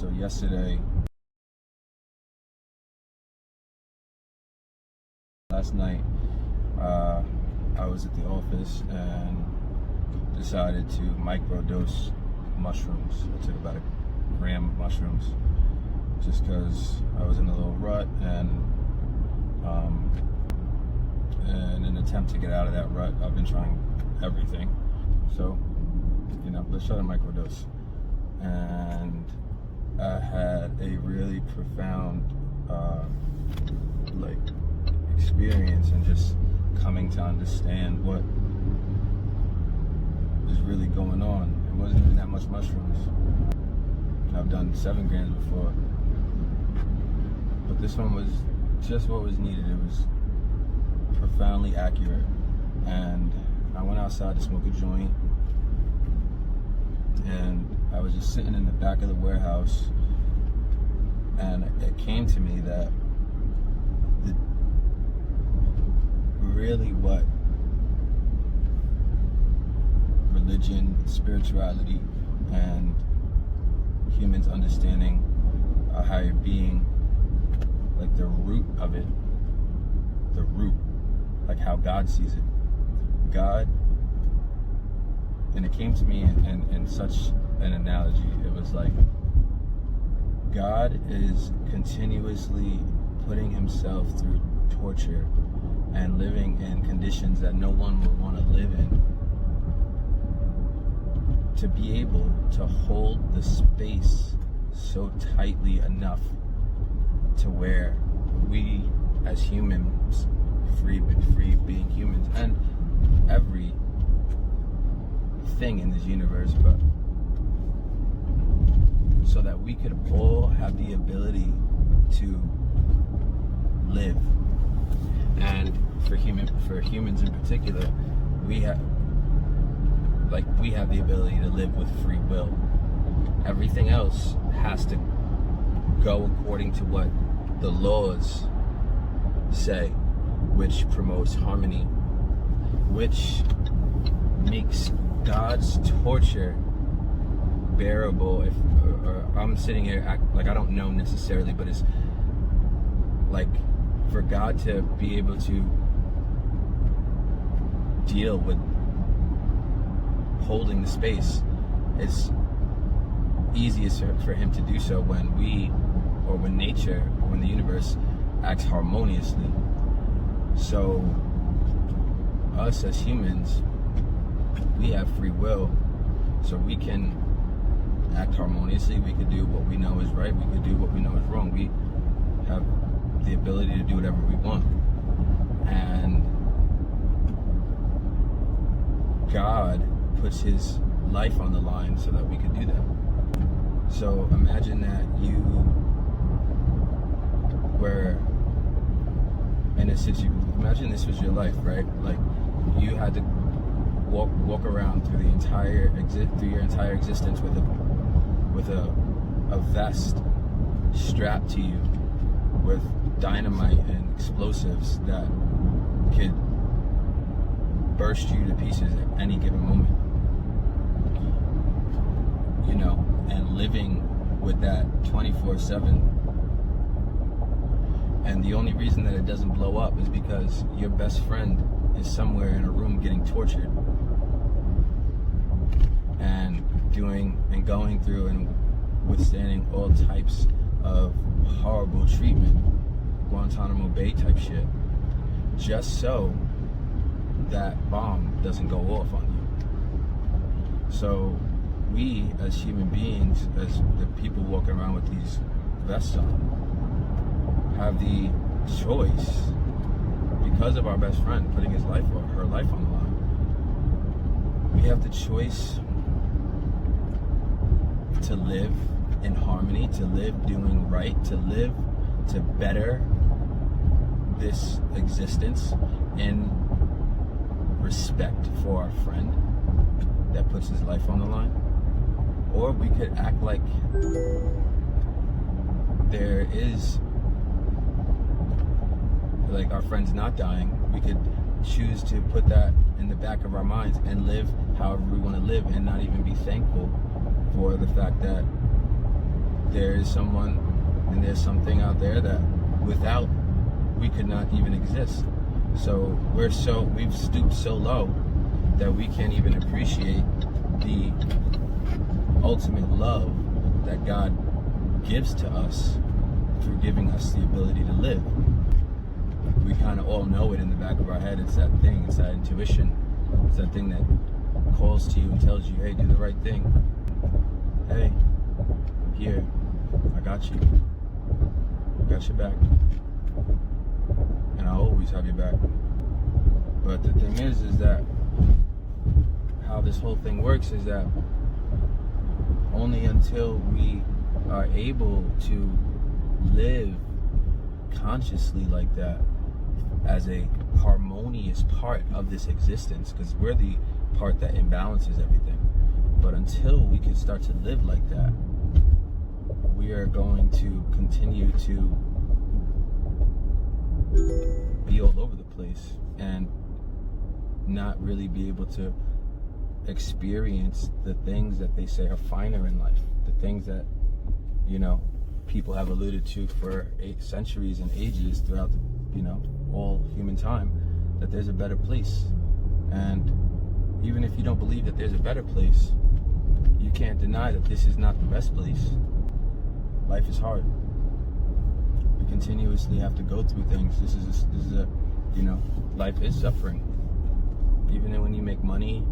So last night, I was at the office and decided to microdose mushrooms. I took about a gram of mushrooms just because I was in a little rut, and in an attempt to get out of that rut, I've been trying everything. So, let's try to microdose. And I had a really profound experience and just coming to understand what is really going on. It wasn't even that much mushrooms. I've done 7 grams before, but this one was just what was needed. It was profoundly accurate. And I went outside to smoke a joint, and I was just sitting in the back of the warehouse, and it came to me that really what religion, spirituality, and humans understanding a higher being, like the root of it, like how God sees it. God, and it came to me in such an analogy. It was like God is continuously putting himself through torture and living in conditions that no one would want to live in, to be able to hold the space so tightly enough to where we as humans, free being humans, and every thing in this universe, but so that we could all have the ability to live. And for humans in particular, we have the ability to live with free will. Everything else has to go according to what the laws say, which promotes harmony, which makes God's torture bearable. Or I'm sitting here like I don't know necessarily, but it's like for God to be able to deal with holding the space, it's easiest for him to do so when nature, or when the universe acts harmoniously. So us as humans, we have free will, so we can act harmoniously. We could do what we know is right. We could do what we know is wrong. We have the ability to do whatever we want. And God puts his life on the line so that we could do that. So imagine that you were in a situation, imagine this was your life, right? Like you had to walk around through your entire existence with a vest strapped to you with dynamite and explosives that could burst you to pieces at any given moment. And living with that 24/7. And the only reason that it doesn't blow up is because your best friend is somewhere in a room getting tortured and going through and withstanding all types of horrible treatment, Guantanamo Bay type shit, just so that bomb doesn't go off on you. So we as human beings, as the people walking around with these vests on, have the choice, because of our best friend putting his life or her life on the line, we have the choice to live in harmony, to live doing right, to live to better this existence in respect for our friend that puts his life on the line. Or we could act like there is, like, our friend's not dying. We could choose to put that in the back of our minds and live however we want to live, and not even be thankful for the fact that there is someone and there's something out there that without we could not even exist. So we've stooped so low that we can't even appreciate the ultimate love that God gives to us through giving us the ability to live. We kind of all know it in the back of our head. It's that thing, it's that intuition, it's that thing that calls to you and tells you, hey, do the right thing. Hey, I'm here. I got you. I got your back. And I'll always have your back. But the thing is that how this whole thing works is that only until we are able to live consciously like that as a harmonious part of this existence, because we're the part that imbalances everything. But until we can start to live like that, we are going to continue to be all over the place and not really be able to experience the things that they say are finer in life, the things that, you know, people have alluded to for centuries and ages throughout, all human time, that there's a better place. And even if you don't believe that there's a better place, you can't deny that this is not the best place. Life is hard. We continuously have to go through things. This is life is suffering. Even when you make money,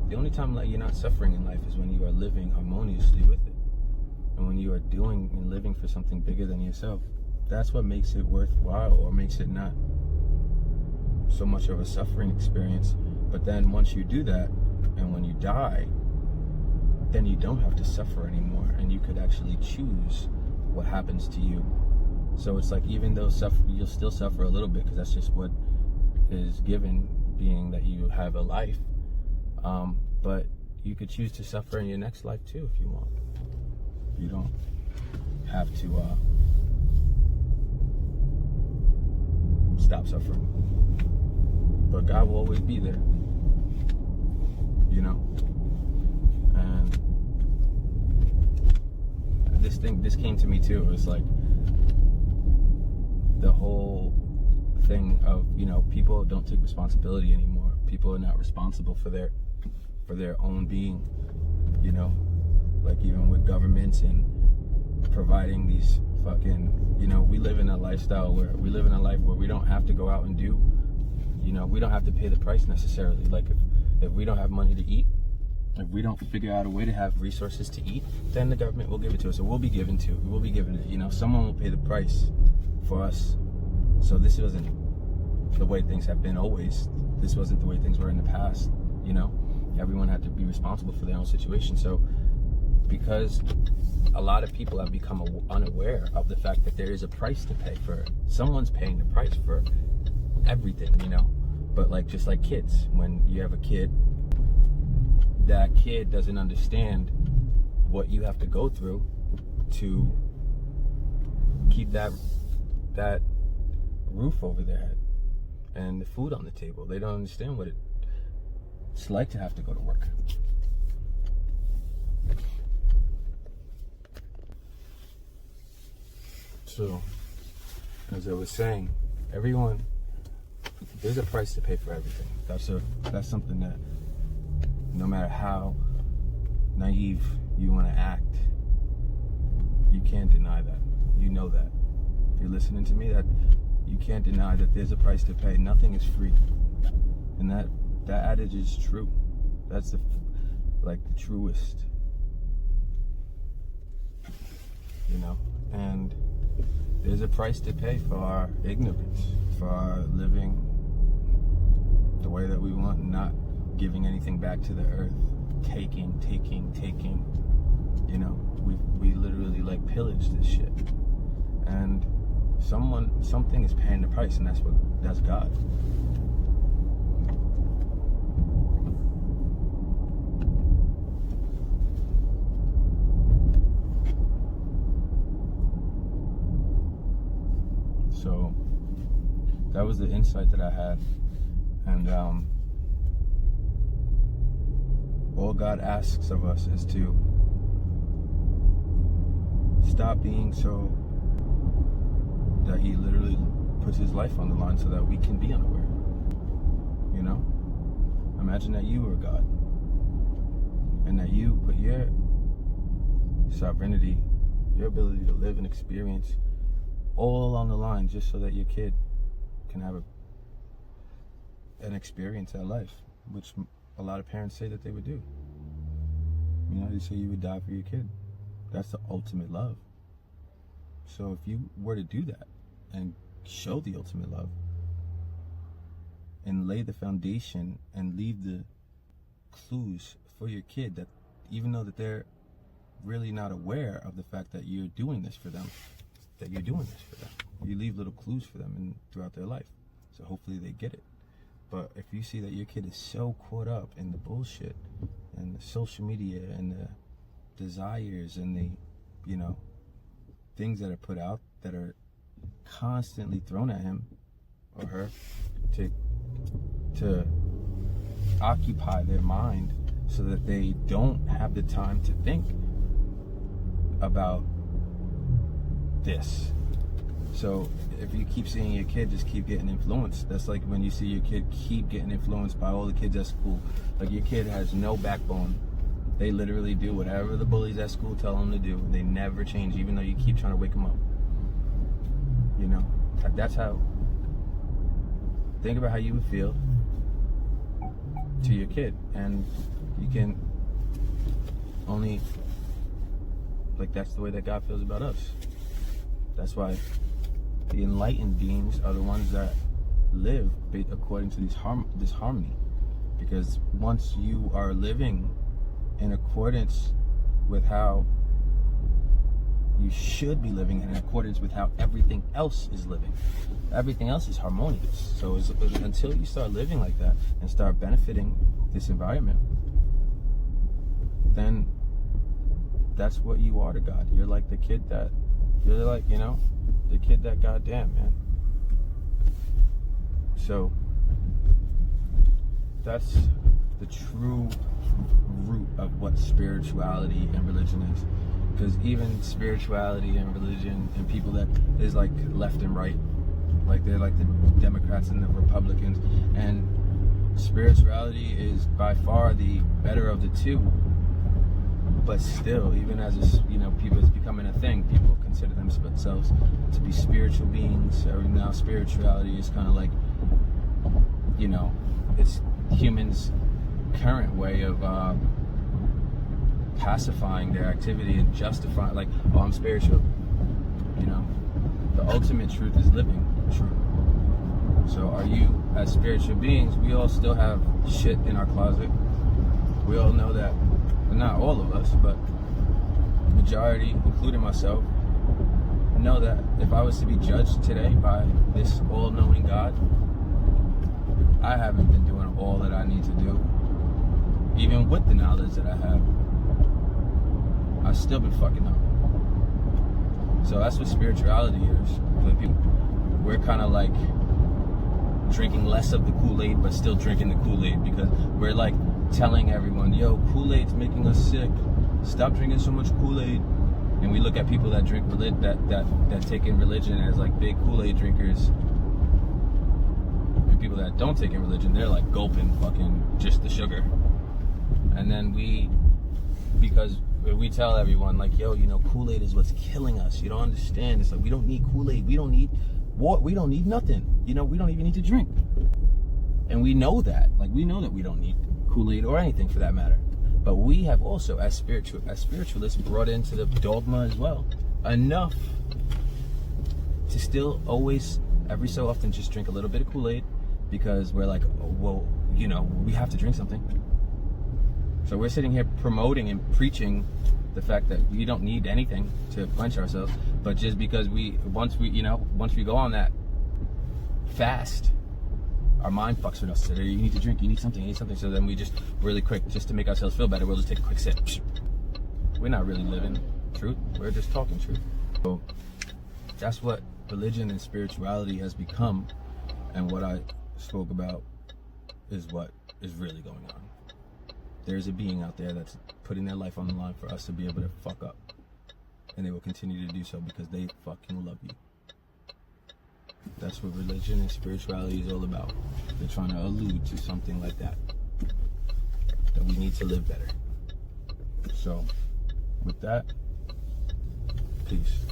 the only time that you're not suffering in life is when you are living harmoniously with it. And when you are doing and living for something bigger than yourself. That's what makes it worthwhile, or makes it not so much of a suffering experience. But then once you do that, and when you die, then you don't have to suffer anymore, and you could actually choose what happens to you. So it's like, even though you'll still suffer a little bit, because that's just what is given, being that you have a life. But you could choose to suffer in your next life too if you want. You don't have to stop suffering. But God will always be there. And this came to me too. It was like the whole thing of, people don't take responsibility anymore. People are not responsible for their own being, like even with governments and providing these fucking, we live in a lifestyle where we live in a life where we don't have to go out and do, we don't have to pay the price necessarily. Like if we don't have money to eat, if we don't figure out a way to have resources to eat, then the government will give it to us, or we'll be given it. Someone will pay the price for us. So this wasn't the way things have been always. This wasn't the way things were in the past. Everyone had to be responsible for their own situation. So because a lot of people have become unaware of the fact that there is a price to pay for it. Someone's paying the price for everything, but just like kids, when you have a kid, that kid doesn't understand what you have to go through to keep that roof over their head and the food on the table. They don't understand what it's like to have to go to work. So, as I was saying, there's a price to pay for everything. That's something that, no matter how naive you want to act, you can't deny that. You know that. If you're listening to me, that you can't deny that there's a price to pay. Nothing is free. And that adage is true. That's the truest. And there's a price to pay for our ignorance, for our living the way that we want, not giving anything back to the earth, taking. We literally pillage this shit. And something is paying the price, and that's God. So that was the insight that I had. And all God asks of us is to stop being so that he literally puts his life on the line so that we can be unaware. You know? Imagine that you were God and that you put your sovereignty, your ability to live and experience all on the line just so that your kid can have an experience at life, which a lot of parents say that they would do. You know, they say you would die for your kid. That's the ultimate love. So if you were to do that and show the ultimate love and lay the foundation and leave the clues for your kid, that even though that they're really not aware of the fact that you're doing this for them, that you're doing this for them, you leave little clues for them throughout their life. So hopefully they get it. But if you see that your kid is so caught up in the bullshit and the social media and the desires and the, you know, things that are put out that are constantly thrown at him or her to occupy their mind so that they don't have the time to think about this. So if you keep seeing your kid just keep getting influenced, that's like when you see your kid keep getting influenced by all the kids at school. Like your kid has no backbone. They literally do whatever the bullies at school tell them to do. They never change, even though you keep trying to wake them up. You know, that's how. Think about how you would feel to your kid, and you can only, like, that's the way that God feels about us. That's why the enlightened beings are the ones that live according to this harmony. Because once you are living in accordance with how you should be living, in accordance with how everything else is living, everything else is harmonious. So until you start living like that and start benefiting this environment, then that's what you are to God. You're like the kid that, you're like, you know, the kid that, goddamn, man. So that's the true root of what spirituality and religion is. Because even spirituality and religion and people that is like left and right, like they're like the Democrats and the Republicans, and spirituality is by far the better of the two. But still, even as a, you know, people, it's becoming a thing. People consider themselves to be spiritual beings. Or now spirituality is kind of like, you know, it's humans' current way of pacifying their activity and justifying, like, oh, I'm spiritual. You know, the ultimate truth is living truth. So are you, as spiritual beings, we all still have shit in our closet. We all know that. Well, not all of us, but majority, including myself, know that if I was to be judged today by this all-knowing God, I haven't been doing all that I need to do. Even with the knowledge that I have, I've still been fucking up. So that's what spirituality is. We're kind of like drinking less of the Kool-Aid, but still drinking the Kool-Aid, because we're like telling everyone, yo, Kool-Aid's making us sick. Stop drinking so much Kool-Aid. And we look at people that drink that take in religion as like big Kool-Aid drinkers. And people that don't take in religion, they're like gulping fucking just the sugar. And then because we tell everyone like, yo, you know, Kool-Aid is what's killing us. You don't understand. It's like, we don't need Kool-Aid. We don't need water. We don't need nothing. You know, we don't even need to drink. And we know that. Like, we know that we don't need Kool-Aid or anything for that matter. But we have also, as spiritualists, brought into the dogma as well enough to still always, every so often, just drink a little bit of Kool-Aid, because we're like, oh, well, you know, we have to drink something. So we're sitting here promoting and preaching the fact that we don't need anything to quench ourselves, but just because once we go on that fast, our mind fucks with us. So you need to drink, you need something. So then we just really quick, just to make ourselves feel better, we'll just take a quick sip. We're not really living truth. We're just talking truth. So that's what religion and spirituality has become, and what I spoke about is what is really going on. There's a being out there that's putting their life on the line for us to be able to fuck up and they will continue to do so because they fucking love you. That's what religion and spirituality is all about. They're trying to allude to something like that we need to live better. So, with that, peace.